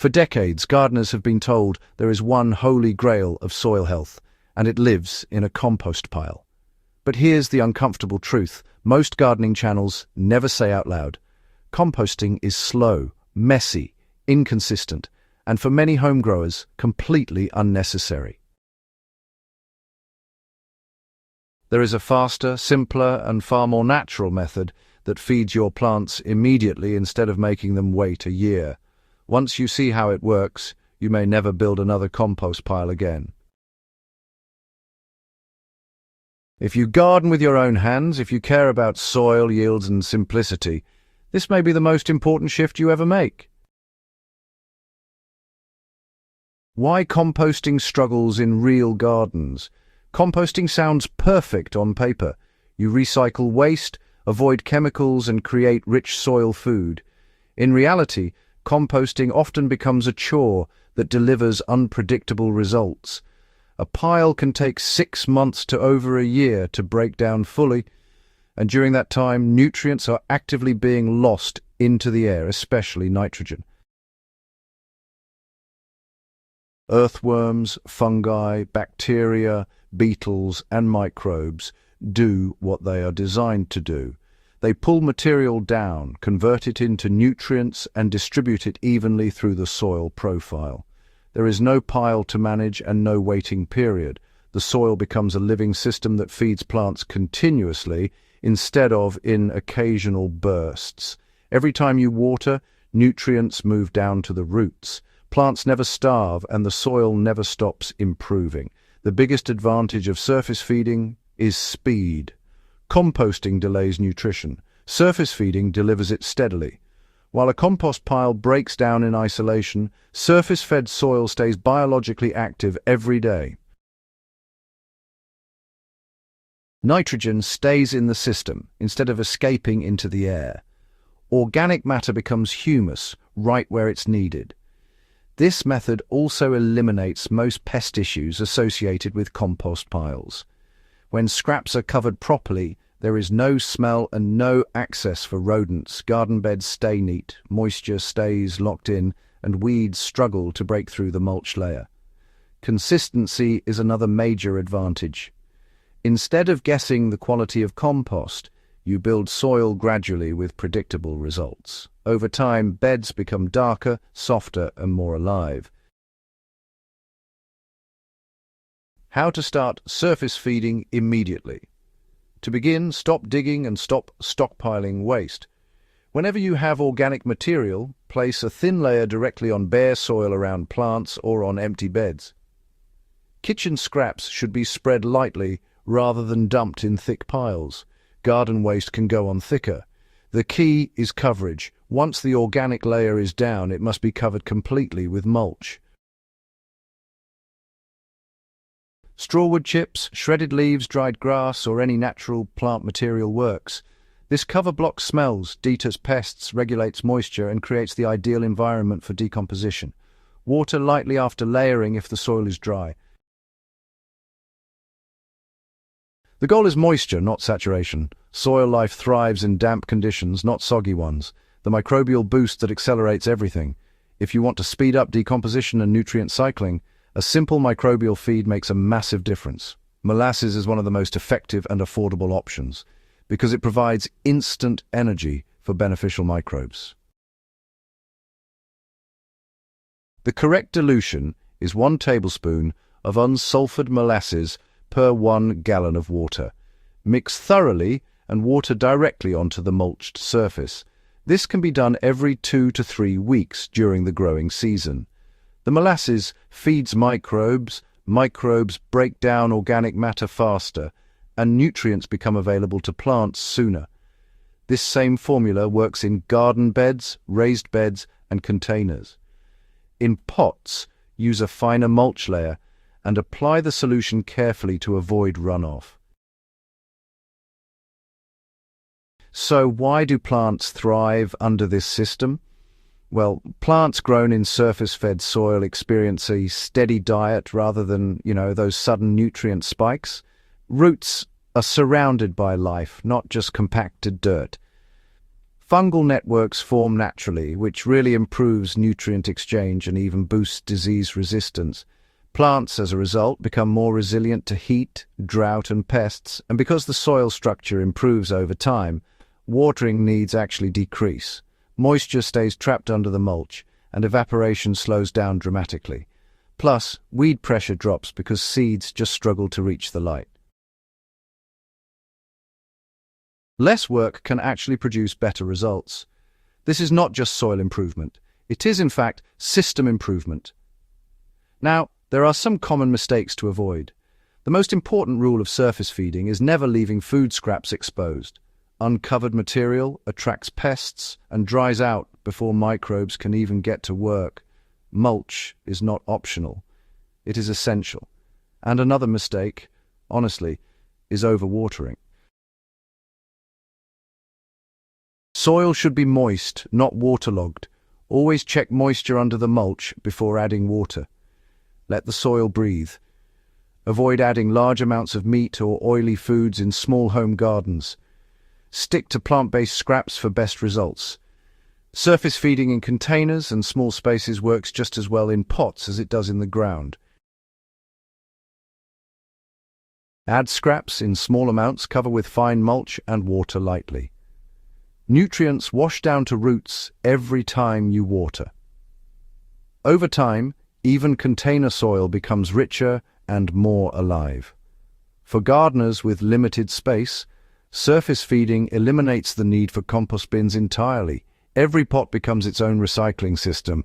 For decades, gardeners have been told there is one holy grail of soil health, and it lives in a compost pile. But here's the uncomfortable truth most gardening channels never say out loud. Composting is slow, messy, inconsistent, and for many home growers, completely unnecessary. There is a faster, simpler, and far more natural method that feeds your plants immediately instead of making them wait a year. Once you see how it works, you may never build another compost pile again. If you garden with your own hands, if you care about soil yields and simplicity, this may be the most important shift you ever make. Why composting struggles in real gardens? Composting sounds perfect on paper. You recycle waste, avoid chemicals, and create rich soil food. In reality, composting often becomes a chore that delivers unpredictable results. A pile can take 6 months to over a year to break down fully, and during that time, nutrients are actively being lost into the air, especially nitrogen. Earthworms, fungi, bacteria, beetles, and microbes do what they are designed to do. They pull material down, convert it into nutrients, and distribute it evenly through the soil profile. There is no pile to manage and no waiting period. The soil becomes a living system that feeds plants continuously instead of in occasional bursts. Every time you water, nutrients move down to the roots. Plants never starve and the soil never stops improving. The biggest advantage of surface feeding is speed. Composting delays nutrition. Surface feeding delivers it steadily. While a compost pile breaks down in isolation, surface-fed soil stays biologically active every day. Nitrogen stays in the system instead of escaping into the air. Organic matter becomes humus right where it's needed. This method also eliminates most pest issues associated with compost piles. When scraps are covered properly, there is no smell and no access for rodents. Garden beds stay neat, moisture stays locked in, and weeds struggle to break through the mulch layer. Consistency is another major advantage. Instead of guessing the quality of compost, you build soil gradually with predictable results. Over time, beds become darker, softer, and more alive. How to start surface feeding immediately. To begin, stop digging and stop stockpiling waste. Whenever you have organic material, place a thin layer directly on bare soil around plants or on empty beds. Kitchen scraps should be spread lightly rather than dumped in thick piles. Garden waste can go on thicker. The key is coverage. Once the organic layer is down, it must be covered completely with mulch. Strawwood chips, shredded leaves, dried grass, or any natural plant material works. This cover blocks smells, deters pests, regulates moisture, and creates the ideal environment for decomposition. Water lightly after layering if the soil is dry. The goal is moisture, not saturation. Soil life thrives in damp conditions, not soggy ones. The microbial boost that accelerates everything. If you want to speed up decomposition and nutrient cycling, a simple microbial feed makes a massive difference. Molasses is one of the most effective and affordable options because it provides instant energy for beneficial microbes. The correct dilution is 1 tablespoon of unsulfured molasses per 1 gallon of water. Mix thoroughly and water directly onto the mulched surface. This can be done every 2 to 3 weeks during the growing season. The molasses feeds microbes, microbes break down organic matter faster, and nutrients become available to plants sooner. This same formula works in garden beds, raised beds, and containers. In pots, use a finer mulch layer and apply the solution carefully to avoid runoff. So why do plants thrive under this system? Well, plants grown in surface-fed soil experience a steady diet rather than, those sudden nutrient spikes. Roots are surrounded by life, not just compacted dirt. Fungal networks form naturally, which really improves nutrient exchange and even boosts disease resistance. Plants, as a result, become more resilient to heat, drought, and pests, and because the soil structure improves over time, watering needs actually decrease. Moisture stays trapped under the mulch, and evaporation slows down dramatically. Plus, weed pressure drops because seeds just struggle to reach the light. Less work can actually produce better results. This is not just soil improvement. It is, in fact, system improvement. Now, there are some common mistakes to avoid. The most important rule of surface feeding is never leaving food scraps exposed. Uncovered material attracts pests and dries out before microbes can even get to work. Mulch is not optional. It is essential. And another mistake, honestly, is overwatering. Soil should be moist, not waterlogged. Always check moisture under the mulch before adding water. Let the soil breathe. Avoid adding large amounts of meat or oily foods in small home gardens. Stick to plant-based scraps for best results. Surface feeding in containers and small spaces works just as well in pots as it does in the ground. Add scraps in small amounts, cover with fine mulch, and water lightly. Nutrients wash down to roots every time you water. Over time, even container soil becomes richer and more alive. For gardeners with limited space, surface feeding eliminates the need for compost bins entirely. Every pot becomes its own recycling system.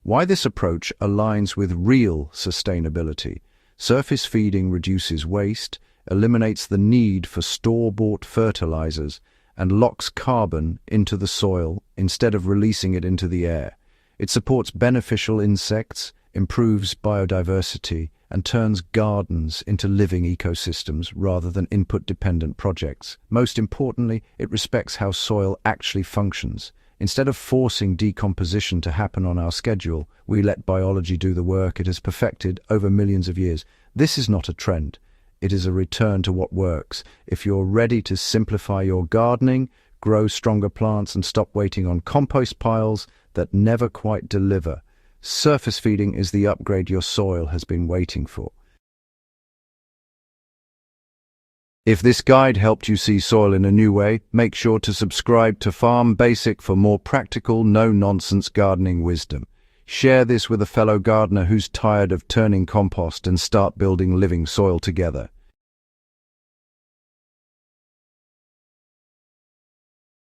Why this approach aligns with real sustainability. Surface feeding reduces waste, eliminates the need for store-bought fertilizers, and locks carbon into the soil instead of releasing it into the air. It supports beneficial insects, improves biodiversity, and turns gardens into living ecosystems rather than input-dependent projects. Most importantly, it respects how soil actually functions. Instead of forcing decomposition to happen on our schedule, we let biology do the work it has perfected over millions of years. This is not a trend. It is a return to what works. If you're ready to simplify your gardening, grow stronger plants, and stop waiting on compost piles that never quite deliver, surface feeding is the upgrade your soil has been waiting for. If this guide helped you see soil in a new way, make sure to subscribe to Farm Basic for more practical, no-nonsense gardening wisdom. Share this with a fellow gardener who's tired of turning compost and start building living soil together.